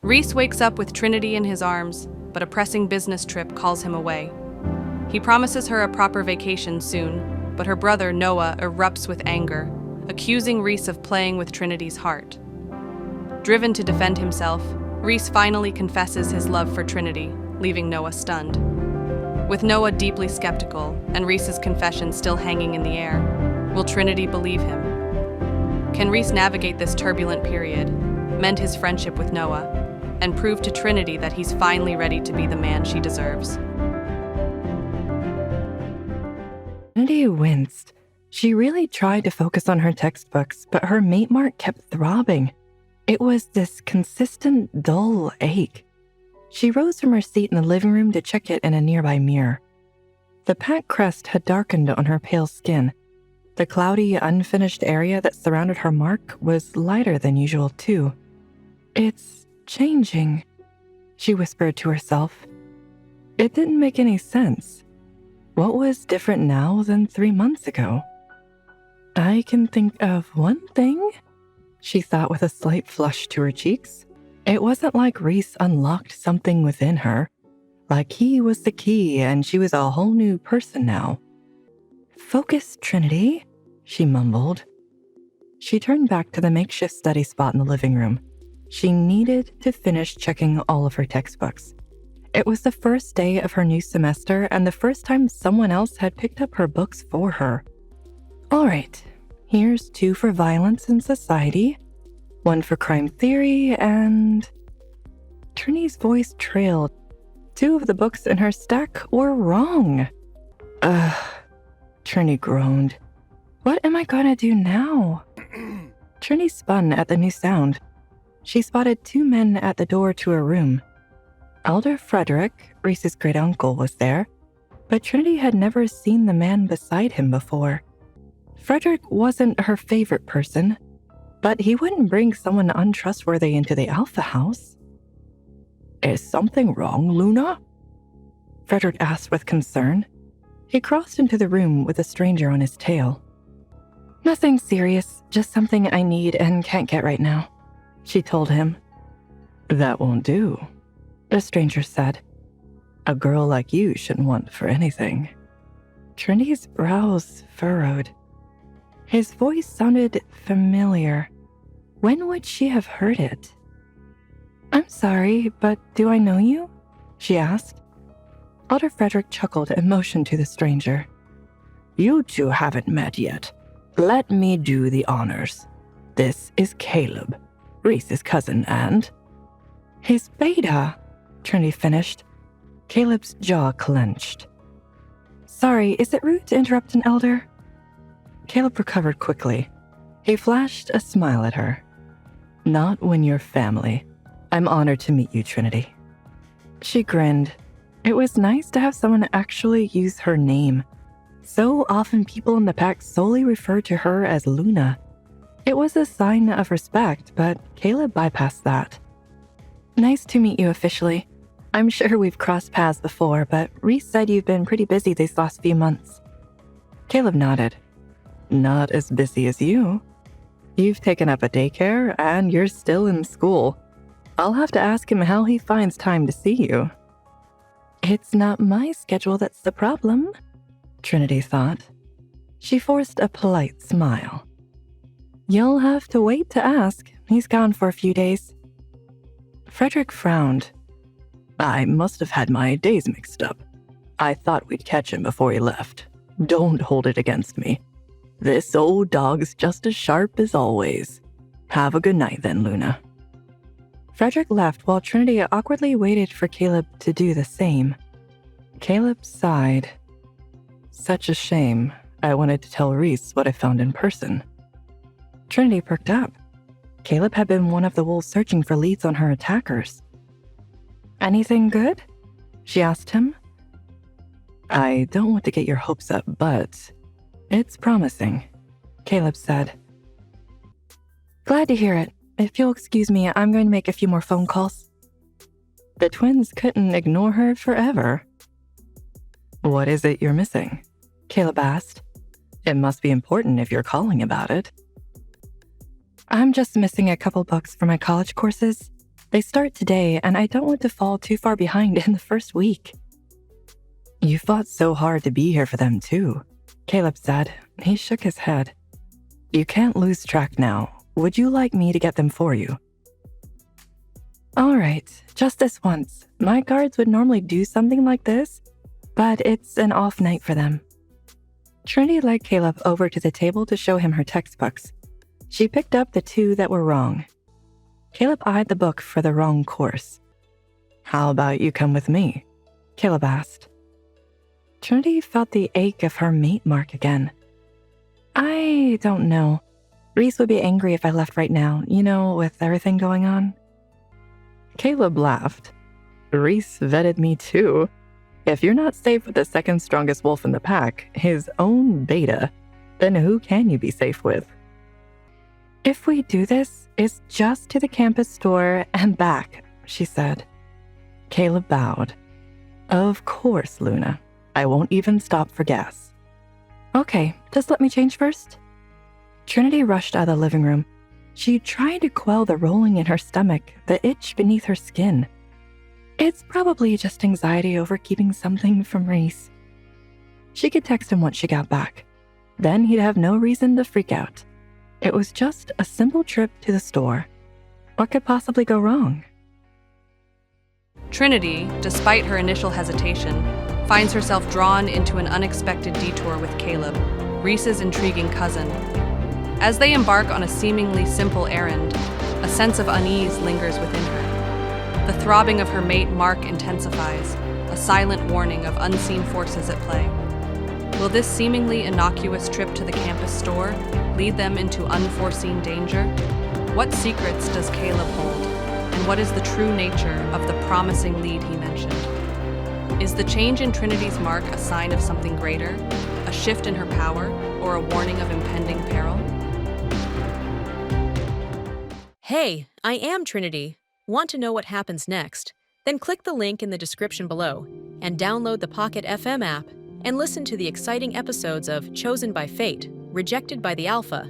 Reece wakes up with Trinity in his arms, but a pressing business trip calls him away. He promises her a proper vacation soon, but her brother, Noah, erupts with anger, accusing Reece of playing with Trinity's heart. Driven to defend himself, Reece finally confesses his love for Trinity, leaving Noah stunned. With Noah deeply skeptical and Reece's confession still hanging in the air, will Trinity believe him? Can Reece navigate this turbulent period, mend his friendship with Noah, and prove to Trinity that he's finally ready to be the man she deserves? Trinity winced. She really tried to focus on her textbooks, but her mate mark kept throbbing. It was this consistent, dull ache. She rose from her seat in the living room to check it in a nearby mirror. The pack crest had darkened on her pale skin. The cloudy, unfinished area that surrounded her mark was lighter than usual, too. "It's changing," she whispered to herself. It didn't make any sense. What was different now than 3 months ago? "I can think of one thing," she thought with a slight flush to her cheeks. It wasn't like Reece unlocked something within her, like he was the key and she was a whole new person now. "Focus, Trinity," she mumbled. She turned back to the makeshift study spot in the living room. She needed to finish checking all of her textbooks. It was the first day of her new semester and the first time someone else had picked up her books for her. "All right, here's 2 for violence in society, 1 for crime theory, and..." Trinity's voice trailed. 2 of the books in her stack were wrong. Ugh, Trinity groaned. "What am I gonna do now?" Trinity spun at the new sound. She spotted 2 men at the door to her room. Elder Frederick, Reece's great-uncle, was there, but Trinity had never seen the man beside him before. Frederick wasn't her favorite person, but he wouldn't bring someone untrustworthy into the Alpha House. "Is something wrong, Luna?" Frederick asked with concern. He crossed into the room with a stranger on his tail. "Nothing serious, just something I need and can't get right now," she told him. "That won't do," the stranger said. "A girl like you shouldn't want for anything." Trinity's brows furrowed. His voice sounded familiar. When would she have heard it? "I'm sorry, but do I know you?" she asked. Elder Frederick chuckled and motioned to the stranger. "You 2 haven't met yet. Let me do the honors. This is Caleb, Reece's cousin, and..." "He's Beta," Trinity finished. Caleb's jaw clenched. "Sorry, is it rude to interrupt an elder?" Caleb recovered quickly. He flashed a smile at her. "Not when you're family. I'm honored to meet you, Trinity." She grinned. It was nice to have someone actually use her name. So often people in the pack solely referred to her as Luna. It was a sign of respect, but Caleb bypassed that. "Nice to meet you officially. I'm sure we've crossed paths before, but Reece said you've been pretty busy these last few months." Caleb nodded. "Not as busy as you. You've taken up a daycare and you're still in school. I'll have to ask him how he finds time to see you." "It's not my schedule that's the problem," Trinity thought. She forced a polite smile. "You'll have to wait to ask. He's gone for a few days." Frederick frowned. "I must have had my days mixed up. I thought we'd catch him before he left. Don't hold it against me. This old dog's just as sharp as always. Have a good night then, Luna." Frederick left while Trinity awkwardly waited for Caleb to do the same. Caleb sighed. "Such a shame. I wanted to tell Reece what I found in person." Trinity perked up. Caleb had been one of the wolves searching for leads on her attackers. "Anything good?" she asked him. "I don't want to get your hopes up, but it's promising," Caleb said. "Glad to hear it. If you'll excuse me, I'm going to make a few more phone calls." The twins couldn't ignore her forever. "What is it you're missing?" Caleb asked. "It must be important if you're calling about it." "I'm just missing a couple books for my college courses. They start today, and I don't want to fall too far behind in the first week. You fought so hard to be here for them, too, Caleb said. He shook his head. You can't lose track now. Would you like me to get them for you? All right, just this once. My guards would normally do something like this, but it's an off night for them. Trinity led Caleb over to the table to show him her textbooks. She picked up the 2 that were wrong. Caleb eyed the book for the wrong course. How about you come with me? Caleb asked. Trinity felt the ache of her mate mark again. I don't know. Reece would be angry if I left right now, with everything going on. Caleb laughed. Reece vetted me too. If you're not safe with the second strongest wolf in the pack, his own beta, then who can you be safe with? If we do this, it's just to the campus store and back, she said. Caleb bowed. Of course, Luna. I won't even stop for gas. Okay, just let me change first. Trinity rushed out of the living room. She tried to quell the rolling in her stomach, the itch beneath her skin. It's probably just anxiety over keeping something from Reece. She could text him once she got back. Then he'd have no reason to freak out. It was just a simple trip to the store. What could possibly go wrong? Trinity, despite her initial hesitation, finds herself drawn into an unexpected detour with Caleb, Reece's intriguing cousin. As they embark on a seemingly simple errand, a sense of unease lingers within her. The throbbing of her mate Mark intensifies, a silent warning of unseen forces at play. Will this seemingly innocuous trip to the campus store lead them into unforeseen danger? What secrets does Caleb hold, and what is the true nature of the promising lead he mentioned? Is the change in Trinity's mark a sign of something greater, a shift in her power, or a warning of impending peril? Hey, I am Trinity. Want to know what happens next? Then click the link in the description below and download the Pocket FM app and listen to the exciting episodes of Chosen by Fate, Rejected by the Alpha,